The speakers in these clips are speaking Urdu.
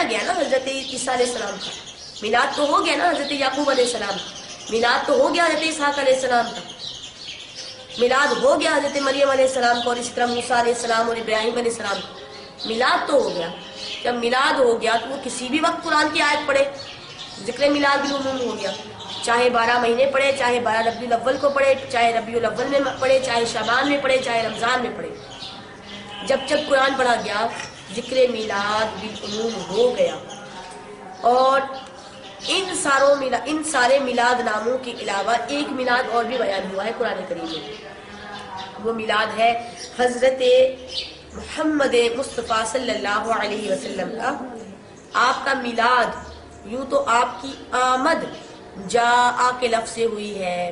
گیا نا حضرت عیسیٰ علیہ السلام کا, میلاد تو ہو گیا نا حضرت یعقوب علیہ السلام کا, میلاد تو ہو گیا حضرت اسحاق علیہ السلام کا, میلاد ہو گیا حضرت مریم علیہ السلام کا, اور اسی طرح موسیٰ علیہ السلام اور ابراہیم علیہ السلام کا میلاد تو ہو گیا. جب میلاد ہو گیا تو وہ کسی بھی وقت قرآن کی آیت پڑھے, ذکر میلاد بالعموم ہو گیا, چاہے 12 مہینے پڑھے, چاہے 12 ربیع الاول کو پڑھے, چاہے ربیع الاول میں پڑھے, چاہے شعبان میں پڑھے, چاہے رمضان میں پڑھے. جب جب قرآن پڑھا گیا ذکر میلاد بالعموم ہو گیا. اور ان سارے میلاد ناموں کے علاوہ ایک میلاد اور بھی بیان ہوا ہے قرآن کریم میں. وہ میلاد ہے حضرت محمد مصطفیٰ صلی اللہ علیہ وسلم کا. آپ کا میلاد یوں تو آپ کی آمد جاء کے لفظ سے ہوئی ہے,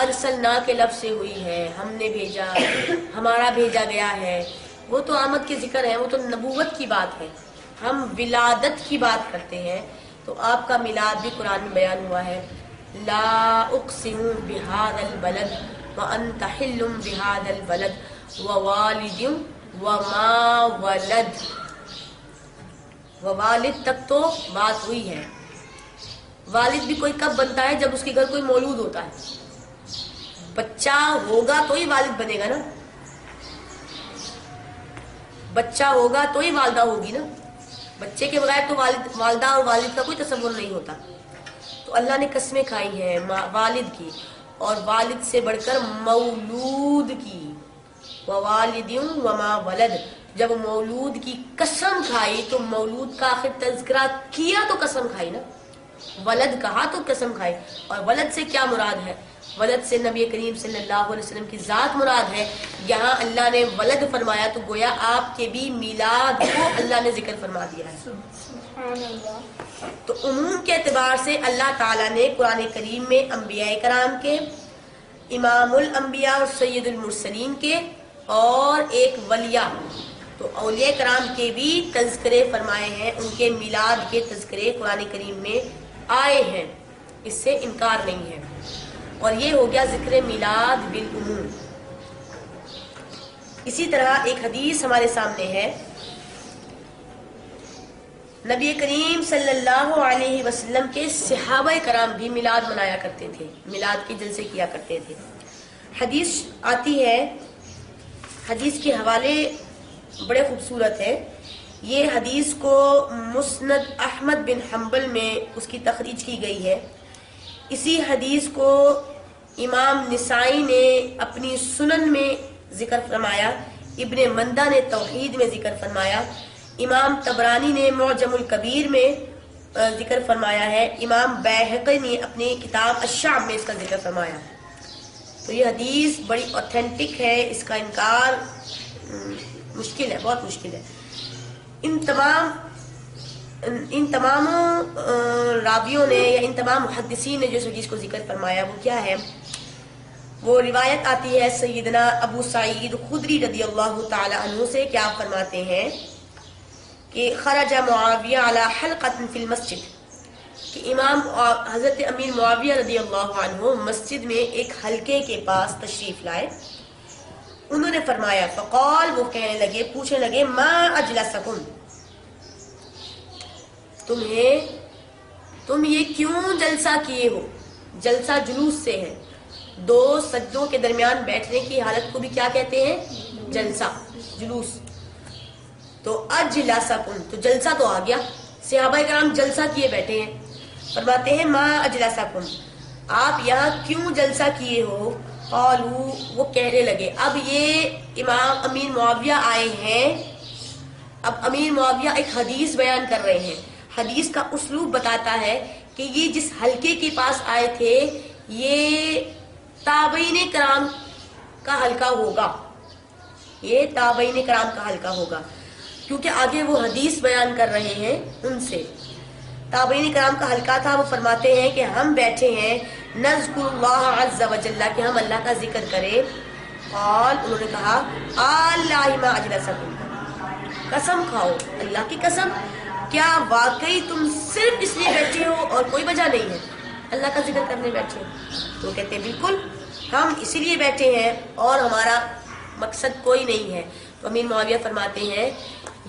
ارسلنا کے لفظ سے ہوئی ہے, ہم نے بھیجا, ہمارا بھیجا گیا ہے. وہ تو آمد کے ذکر ہے, وہ تو نبوت کی بات ہے. ہم ولادت کی بات کرتے ہیں. تو آپ کا میلاد بھی قرآن میں بیان ہوا ہے. لا اقسم بہذا البلد وانت حل بہذا البلد ووالد وما ولد. ووالد تک تو بات ہوئی ہے. والد بھی کوئی کب بنتا ہے؟ جب اس کے گھر کوئی مولود ہوتا ہے. بچہ ہوگا تو ہی والد بنے گا نا, بچہ ہوگا تو ہی والدہ ہوگی نا. بچے کے بغیر تو والدہ اور والد کا کوئی تصور نہیں ہوتا. تو اللہ نے قسمیں کھائی ہیں والد کی, اور والد سے بڑھ کر مولود کی. ووالد وما ولد, جب مولود کی قسم کھائی تو مولود کا آخر تذکرہ کیا تو قسم کھائی نا. ولد کہا تو قسم کھائی. اور ولد سے کیا مراد ہے؟ ولد سے نبی کریم صلی اللہ علیہ وسلم کی ذات مراد ہے. یہاں اللہ نے ولد فرمایا تو گویا آپ کے بھی میلاد کو اللہ نے ذکر فرما دیا ہے. تو عموم کے اعتبار سے اللہ تعالیٰ نے قرآن کریم میں انبیاء کرام کے, امام الانبیاء اور سید المرسلین کے, اور ایک ولیہ, تو اولیاء کرام کے بھی تذکرے فرمائے ہیں. ان کے میلاد کے تذکرے قرآن کریم میں آئے ہیں, اس سے انکار نہیں ہے. اور یہ ہو گیا ذکر میلاد بالعموم. اسی طرح ایک حدیث ہمارے سامنے ہے. نبی کریم صلی اللہ علیہ وسلم کے صحابہ کرام بھی میلاد منایا کرتے تھے, میلاد کے جلسے کیا کرتے تھے. حدیث آتی ہے, حدیث کے حوالے بڑے خوبصورت ہے. یہ حدیث کو مسند احمد بن حنبل میں اس کی تخریج کی گئی ہے. اسی حدیث کو امام نسائی نے اپنی سنن میں ذکر فرمایا, ابن مندہ نے توحید میں ذکر فرمایا, امام طبرانی نے معجم الکبیر میں ذکر فرمایا ہے, امام بیہقی نے اپنی کتاب الشعب میں اس کا ذکر فرمایا. تو یہ حدیث بڑی اوتھینٹک ہے, اس کا انکار مشکل ہے, بہت مشکل ہے. ان تمام راویوں نے یا ان تمام محدثین نے جو حدیث کو ذکر فرمایا وہ کیا ہے؟ وہ روایت آتی ہے سیدنا ابو سعید خدری رضی اللہ تعالی عنہ سے, کیا آپ فرماتے ہیں کہ خرج معاویہ علی حلقۃ فی المسجد, کہ امام حضرت امیر معاویہ رضی اللہ عنہ مسجد میں ایک حلقے کے پاس تشریف لائے. انہوں نے فرمایا, فقال, وہ کہنے لگے, پوچھنے لگے, ما اجلسکم, تم یہ کیوں جلسہ کیے ہو؟ جلسہ جلوس سے ہے, دو سجدوں کے درمیان بیٹھنے کی حالت کو بھی کیا کہتے ہیں؟ جلسہ, جلوس. تو اجلسکم, تو جلسہ تو آ گیا, صحابہ کرام جلسہ کیے بیٹھے ہیں. فرماتے ہیں ما اجلسکم, آپ یہاں کیوں جلسہ کیے ہو؟ قالوا, وہ کہنے لگے. اب یہ امام امیر معاویہ آئے ہیں, اب امیر معاویہ ایک حدیث بیان کر رہے ہیں. حدیث کا اسلوب بتاتا ہے کہ یہ جس حلقے کے پاس آئے تھے یہ تابعین کرام کا حلقہ ہوگا, یہ تابعین کرام کا حلقہ ہوگا, کیونکہ آگے وہ حدیث بیان کر رہے ہیں ان سے. تابعین کرام کا حلقہ تھا. وہ فرماتے ہیں کہ ہم بیٹھے ہیں نذکر اللہ عز وجل, کہ ہم اللہ کا ذکر کریں. قال, انہوں نے کہا, اللہ ما اجلسکم, قسم کھاؤ اللہ کی قسم, کیا واقعی تم صرف اس لیے بیٹھے ہو اور کوئی وجہ نہیں ہے, اللہ کا ذکر کرنے بیٹھے ہو؟ تو کہتے ہیں بالکل, ہم اسی لیے بیٹھے ہیں اور ہمارا مقصد کوئی نہیں ہے. تو امیر معاویہ فرماتے ہیں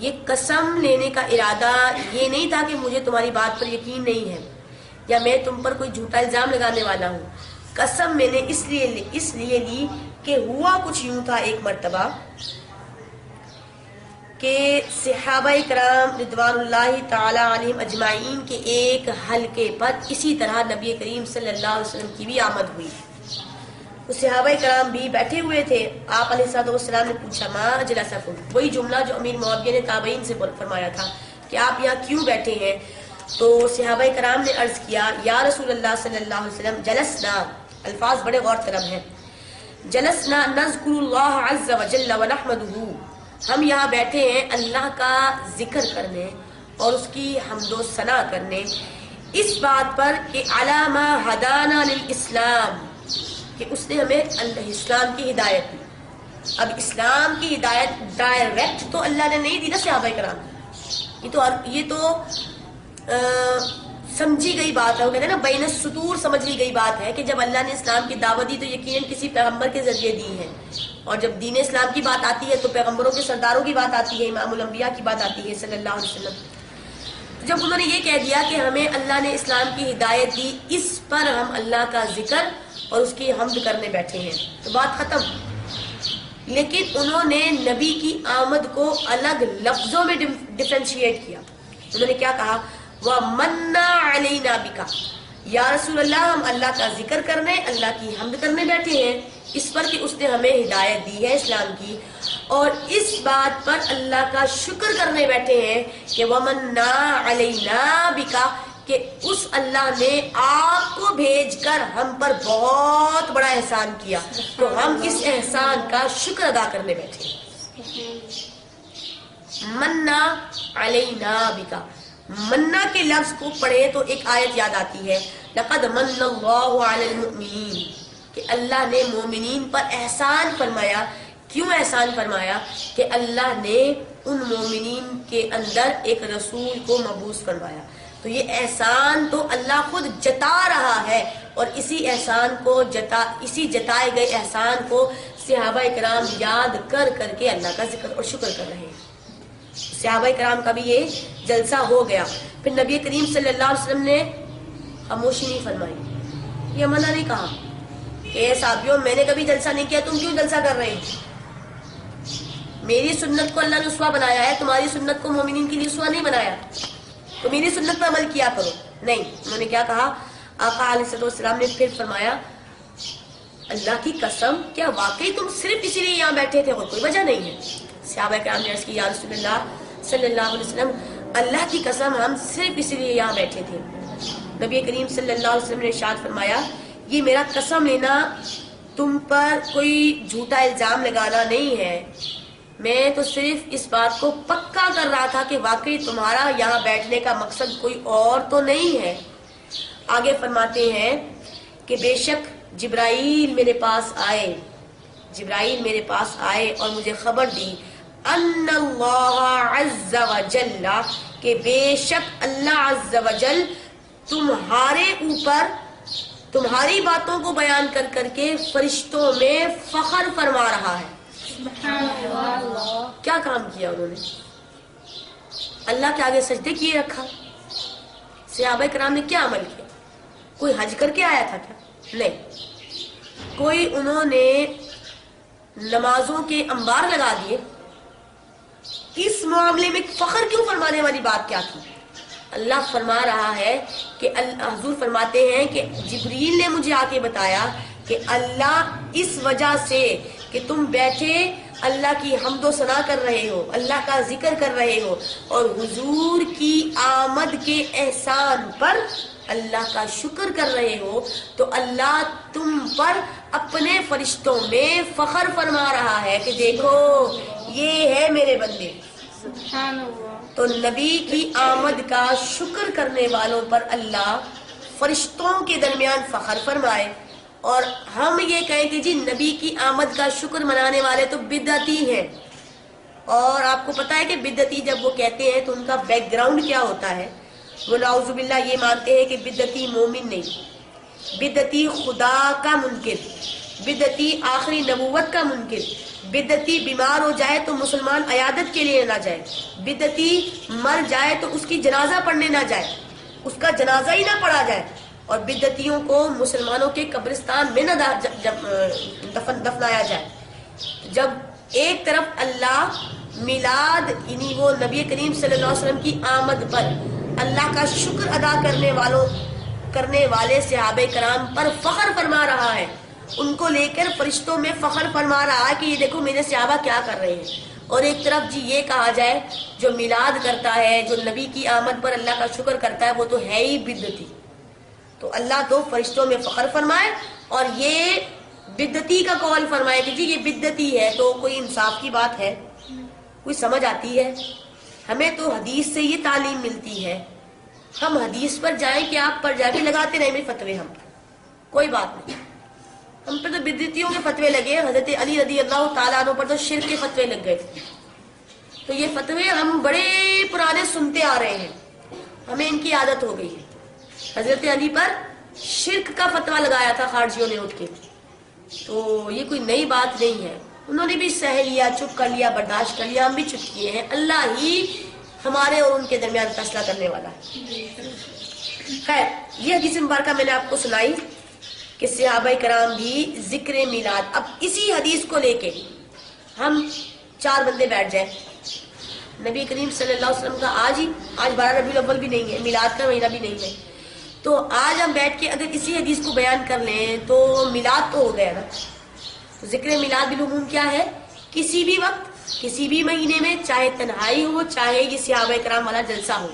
یہ قسم لینے کا ارادہ یہ نہیں تھا کہ مجھے تمہاری بات پر یقین نہیں ہے یا میں تم پر کوئی جھوٹا الزام لگانے والا ہوں. قسم میں نے اس لیے لی کہ ہوا کچھ یوں تھا ایک مرتبہ کہ صحابہ کرام رضوان اللہ تعالی علیہم اجمعین کے ایک حلقے پر اسی طرح نبی کریم صلی اللہ علیہ وسلم کی بھی آمد ہوئی. تو صحابہ کرام بھی بیٹھے ہوئے تھے. آپ علیہ السلام نے پوچھا ما اجلسکم، وہی جملہ جو امیر معاویہ نے تابعین سے فرمایا تھا کہ آپ یہاں کیوں بیٹھے ہیں. تو صحابہ کرام نے عرض کیا یا رسول اللہ صلی اللہ علیہ وسلم جلسنا، الفاظ بڑے غور طلب ہیں، جلسنا نذکر اللہ عز وجل ونحمدہ، ہم یہاں بیٹھے ہیں اللہ کا ذکر کرنے اور اس کی حمد و ثنا کرنے اس بات پر کہ علی ما ہدانا للاسلام، کہ اس نے ہمیں اسلام کی ہدایت دی. اب اسلام کی ہدایت ڈائریکٹ تو اللہ نے نہیں دی نا صحابہ کرام، یہ تو سمجھی گئی بات ہے. وہ کہتے ہیں نا بین السطور سمجھ لی گئی بات ہے کہ جب اللہ نے اسلام کی دعوت دی تو یقیناً کسی پیغمبر کے ذریعے دی ہے، اور جب دین اسلام کی بات آتی ہے تو پیغمبروں کے سرداروں کی بات آتی ہے، امام الانبیاء کی بات آتی ہے صلی اللہ علیہ وسلم. جب انہوں نے یہ کہہ دیا کہ ہمیں اللہ نے اسلام کی ہدایت دی، اس پر ہم اللہ کا ذکر اور اس کی حمد کرنے بیٹھے ہیں، تو بات ختم. لیکن انہوں نے نبی کی آمد کو الگ لفظوں میں ڈفرینشیٹ کیا. انہوں نے کیا کہا، وَمَنَّا عَلَيْنَا بِكَ، یا رسول اللہ ہم اللہ کا ذکر کرنے، اللہ کی حمد کرنے بیٹھے ہیں اس پر کہ اس نے ہمیں ہدایت دی ہے اسلام کی، اور اس بات پر اللہ کا شکر کرنے بیٹھے ہیں کہ وَمَنَّا عَلَيْنَا بِكَ، کہ اس اللہ نے آپ کو بھیج کر ہم پر بہت بڑا احسان کیا، تو ہم اس احسان کا شکر ادا کرنے بیٹھے ہیں. مَنَّا عَلَيْنَا بِكَ، منا کے لفظ کو پڑھے تو ایک آیت یاد آتی ہے، لقد من اللہ علی المؤمنین، کہ اللہ نے مومنین پر احسان فرمایا. کیوں احسان فرمایا؟ کہ اللہ نے ان مومنین کے اندر ایک رسول کو مبعوث فرمایا. تو یہ احسان تو اللہ خود جتا رہا ہے، اور اسی جتائے گئے احسان کو صحابہ کرام یاد کر کر کے اللہ کا ذکر اور شکر کر رہے ہیں. صحابہ کرام کا بھی یہ جلسہ ہو گیا. پھر نبی کریم صلی اللہ علیہ وسلم نے خاموشی نہیں فرمائی، یہ منع نہیں کہا کہ اے صحابیوں میں نے کبھی جلسہ نہیں کیا، تم کیوں جلسہ کر رہے ہیں؟ میری سنت کو اللہ نے اسوہ بنایا ہے، تمہاری سنت کو مومنین کے لیے اسوہ نہیں بنایا، تو میری سنت پر عمل کیا کرو. نہیں، انہوں نے کیا کہا، آقا علیہ السلام نے پھر فرمایا اللہ کی قسم کیا واقعی تم صرف اسی لیے یہاں بیٹھے تھے اور کوئی وجہ نہیں ہے؟ صحابہ کرام نے عرض کی یا رسول اللہ صلی اللہ علیہ وسلم اللہ کی قسم ہم صرف اسی لیے یہاں بیٹھے تھے. نبی کریم صلی اللہ علیہ وسلم نے ارشاد فرمایا یہ میرا قسم لینا تم پر کوئی جھوٹا الزام لگانا نہیں ہے، میں تو صرف اس بات کو پکا کر رہا تھا کہ واقعی تمہارا یہاں بیٹھنے کا مقصد کوئی اور تو نہیں ہے. آگے فرماتے ہیں کہ بے شک جبرائیل میرے پاس آئے اور مجھے خبر دی ان اللہ عز وجل، کہ بے شک اللہ عز وجل تمہارے اوپر تمہاری باتوں کو بیان کر کر کے فرشتوں میں فخر فرما رہا ہے. کیا کام کیا انہوں نے؟ اللہ کے آگے سجدے کیے رکھا. صحابہ کرام نے کیا عمل کیا؟ کوئی حج کر کے آیا تھا کیا؟ نہیں. کوئی انہوں نے نمازوں کے انبار لگا دیے؟ اس معاملے میں فخر کیوں فرمانے والی بات کیا تھی؟ اللہ فرما رہا ہے کہ حضور فرماتے ہیں کہ جبریل نے مجھے آ کے بتایا کہ اللہ اس وجہ سے کہ تم بیٹھے اللہ کی حمد و ثنا کر رہے ہو، اللہ کا ذکر کر رہے ہو اور حضور کی آمد کے احسان پر اللہ کا شکر کر رہے ہو، تو اللہ تم پر اپنے فرشتوں میں فخر فرما رہا ہے کہ دیکھو یہ ہے میرے بندے. سبحان اللہ. تو نبی کی آمد کا شکر کرنے والوں پر اللہ فرشتوں کے درمیان فخر فرمائے، اور ہم یہ کہیں کہ جی نبی کی آمد کا شکر منانے والے تو بدعتی ہیں. اور آپ کو پتا ہے کہ بدعتی جب وہ کہتے ہیں تو ان کا بیک گراؤنڈ کیا ہوتا ہے؟ وہ نعوذ باللہ یہ مانتے ہیں کہ بدعتی مومن نہیں، بدعتی خدا کا منکر، بدعتی آخری نبوت کا منکر، بدعتی بیمار ہو جائے تو مسلمان عیادت کے لیے نہ جائے، بدعتی مر جائے تو اس کی جنازہ پڑھنے نہ جائے، اس کا جنازہ ہی نہ پڑھا جائے، اور بدعتیوں کو مسلمانوں کے قبرستان میں نہ دفنایا جائے۔ جب ایک طرف اللہ میلاد یعنی وہ نبی کریم صلی اللہ علیہ وسلم کی آمد پر اللہ کا شکر ادا کرنے والے صحابہ کرام پر فخر فرما رہا ہے، ان کو لے کر فرشتوں میں فخر فرما رہا ہے کہ یہ دیکھو میرے صحابہ کیا کر رہے ہیں، اور ایک طرف جی یہ کہا جائے جو میلاد کرتا ہے، جو نبی کی آمد پر اللہ کا شکر کرتا ہے، وہ تو ہے ہی بدعتی۔ تو اللہ تو فرشتوں میں فخر فرمائے اور یہ بدعتی کا قول فرمائے کہ جی یہ بدعتی ہے، تو کوئی انصاف کی بات ہے؟ کوئی سمجھ آتی ہے؟ ہمیں تو حدیث سے یہ تعلیم ملتی ہے، ہم حدیث پر جائیں کہ آپ پر جا کے لگاتے رہیں میں فتوے، ہم کوئی بات نہیں، ہم پر تو بدعتیوں کے فتوے لگے، حضرت علی رضی اللہ تعالیٰ عنہ پر تو شرک کے فتوے لگ گئے، تو یہ فتوے ہم بڑے پرانے سنتے آ رہے ہیں، ہمیں ان کی عادت ہو گئی ہے۔ حضرت علی پر شرک کا فتویٰ لگایا تھا خارجیوں نے اٹھ کے، تو یہ کوئی نئی بات نہیں ہے، انہوں نے بھی سہ لیا، چپ کر لیا، برداشت کر لیا، ہم بھی چپ کیے ہیں، اللہ ہی ہمارے اور ان کے درمیان فیصلہ کرنے والا ہے۔ خیر، یہ حدیث مبارکہ میں نے آپ کو سنائی کہ صحابہ کرام بھی ذکر میلاد، اب اسی حدیث کو لے کے ہم 4 بندے بیٹھ جائیں، نبی کریم صلی اللہ علیہ وسلم کا آج 12 ربیع الاول بھی نہیں ہے، میلاد کا مہینہ بھی نہیں ہے، تو آج ہم بیٹھ کے اگر اسی حدیث کو بیان کر لیں تو میلاد تو ہو گیا نا۔ تو ذکر میلاد بالعموم کیا ہے؟ کسی بھی وقت، کسی بھی مہینے میں، چاہے تنہائی ہو، چاہے یہ صحابہ کرام والا جلسہ ہو،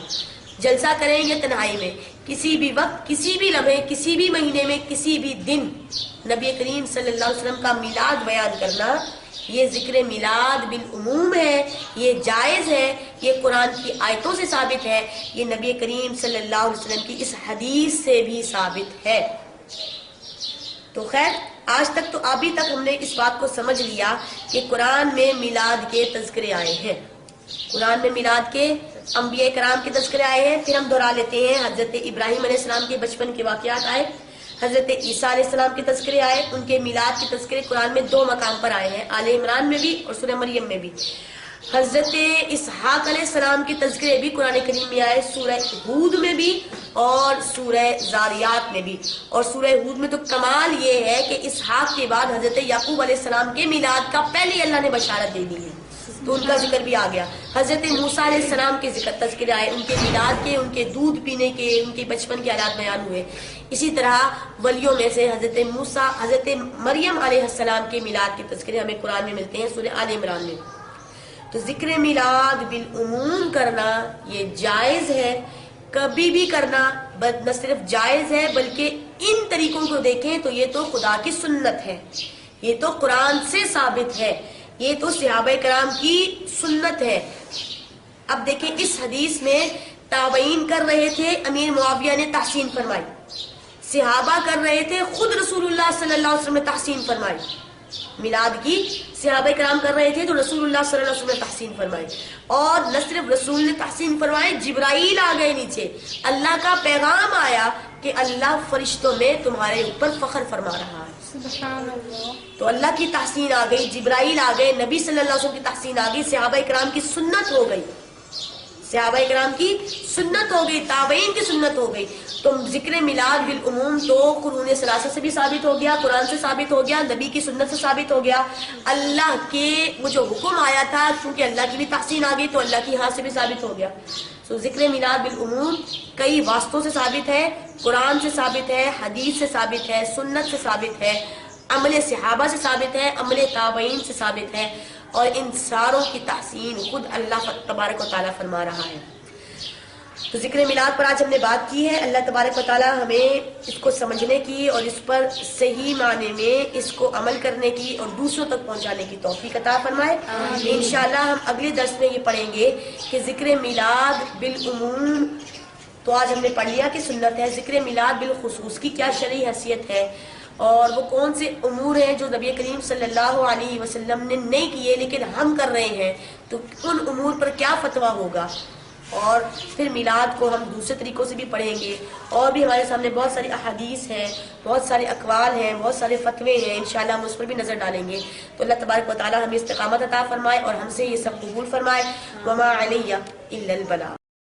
جلسہ کریں یا تنہائی میں، کسی بھی وقت، کسی بھی لمحے، کسی بھی مہینے میں، کسی بھی دن نبی کریم صلی اللہ علیہ وسلم کا میلاد بیان کرنا، یہ ذکر میلاد بالعموم ہے، یہ جائز ہے، یہ قرآن کی آیتوں سے ثابت ہے، یہ نبی کریم صلی اللہ علیہ وسلم کی اس حدیث سے بھی ثابت ہے۔ تو خیر، آج تک تو ابھی تک ہم نے اس بات کو سمجھ لیا کہ قرآن میں میلاد کے تذکرے آئے ہیں، قرآن میں میلاد کے انبیاء کرام کے تذکرے آئے ہیں۔ پھر ہم دہرا لیتے ہیں، حضرت ابراہیم علیہ السلام کے بچپن کے واقعات آئے، حضرت عیسیٰ علیہ السلام کے تذکرے آئے، ان کے میلاد کے تذکرے قرآن میں 2 مقام پر آئے ہیں، آل عمران میں بھی اور سورہ مریم میں بھی۔ حضرت اسحاق علیہ السلام کے تذکرے بھی قرآن کریم میں آئے، سورہ ہود میں بھی اور سورہ زاریات میں بھی، اور سورہ ہود میں تو کمال یہ ہے کہ اسحاق کے بعد حضرت یعقوب علیہ السلام کے میلاد کا پہلے اللہ نے بشارت دے دی ہے، تو ان کا ذکر بھی آ گیا۔ حضرت موسیٰ علیہ السلام کے تذکرے آئے، ان کے میلاد کے، ان کے دودھ پینے کے، ان کے بچپن کے حالات بیان ہوئے۔ اسی طرح ولیوں میں سے حضرت موسیٰ، حضرت مریم علیہ السلام کے میلاد کے تذکرے ہمیں قرآن میں ملتے ہیں، سورہ آل عمران میں۔ تو ذکر میلاد بالعموم کرنا یہ جائز ہے، کبھی بھی کرنا نہ صرف جائز ہے بلکہ ان طریقوں کو دیکھیں تو یہ تو خدا کی سنت ہے، یہ تو قرآن سے ثابت ہے، یہ تو صحابہ کرام کی سنت ہے۔ اب دیکھیں اس حدیث میں تابعین کر رہے تھے، امیر معاویہ نے تحسین فرمائی، صحابہ کر رہے تھے، خود رسول اللہ صلی اللہ علیہ وسلم نے تحسین فرمائی، میلاد کی صحابہ کرام کر رہے تھے تو رسول اللہ صلی اللہ علیہ وسلم نے تحسین فرمائی، اور نہ صرف رسول نے تحسین فرمائے، جبرائیل آ گئے نیچے، اللہ کا پیغام آیا کہ اللہ فرشتوں میں تمہارے اوپر فخر فرما رہا ہے، سبحان اللہ۔ تو اللہ کی تحسین آ گئی، جبرائیل آ گئے، نبی صلی اللہ علیہ وسلم کی تحسین آ گئی، صحابہ کرام کی سنت ہو گئی، صحابہ کرام کی سنت ہو گئی، تابعین کی سنت ہو گئی۔ تو ذکر میلاد بالعموم تو قرون ثلاثہ سے بھی ثابت ہو گیا، قرآن سے ثابت ہو گیا، نبی کی سنت سے ثابت ہو گیا، اللہ کے وہ جو حکم آیا تھا چونکہ اللہ کی بھی تحسین آ گئی تو اللہ کی ہاں سے بھی ثابت ہو گیا۔ تو ذکر میلاد بالعموم کئی واسطوں سے ثابت ہے، قرآن سے ثابت ہے، حدیث سے ثابت ہے، سنت سے ثابت ہے، عمل صحابہ سے ثابت ہے، عمل تابعین سے ثابت ہے، اور ان ساروں کی تحسین خود اللہ تبارک و تعالیٰ فرما رہا ہے۔ تو ذکر میلاد پر آج ہم نے بات کی ہے، اللہ تبارک و تعالیٰ ہمیں اس کو سمجھنے کی اور اس پر صحیح معنی میں اس کو عمل کرنے کی اور دوسروں تک پہنچانے کی توفیق عطا فرمائے۔ انشاءاللہ ہم اگلے درس میں یہ پڑھیں گے کہ ذکر میلاد بالعموم تو آج ہم نے پڑھ لیا کہ سنت ہے، ذکر میلاد بالخصوص کی کیا شرعی حیثیت ہے، اور وہ کون سے امور ہیں جو نبی کریم صلی اللہ علیہ وسلم نے نہیں کیے لیکن ہم کر رہے ہیں، تو ان امور پر کیا فتویٰ ہوگا۔ اور پھر میلاد کو ہم دوسرے طریقوں سے بھی پڑھیں گے، اور بھی ہمارے سامنے بہت ساری احادیث ہیں، بہت سارے اقوال ہیں، بہت سارے فتوے ہیں، انشاءاللہ ہم اس پر بھی نظر ڈالیں گے. تو اللہ تبارک و تعالی ہمیں استقامت عطا فرمائے اور ہم سے یہ سب قبول فرمائے. وما علیہ الا البلاغ.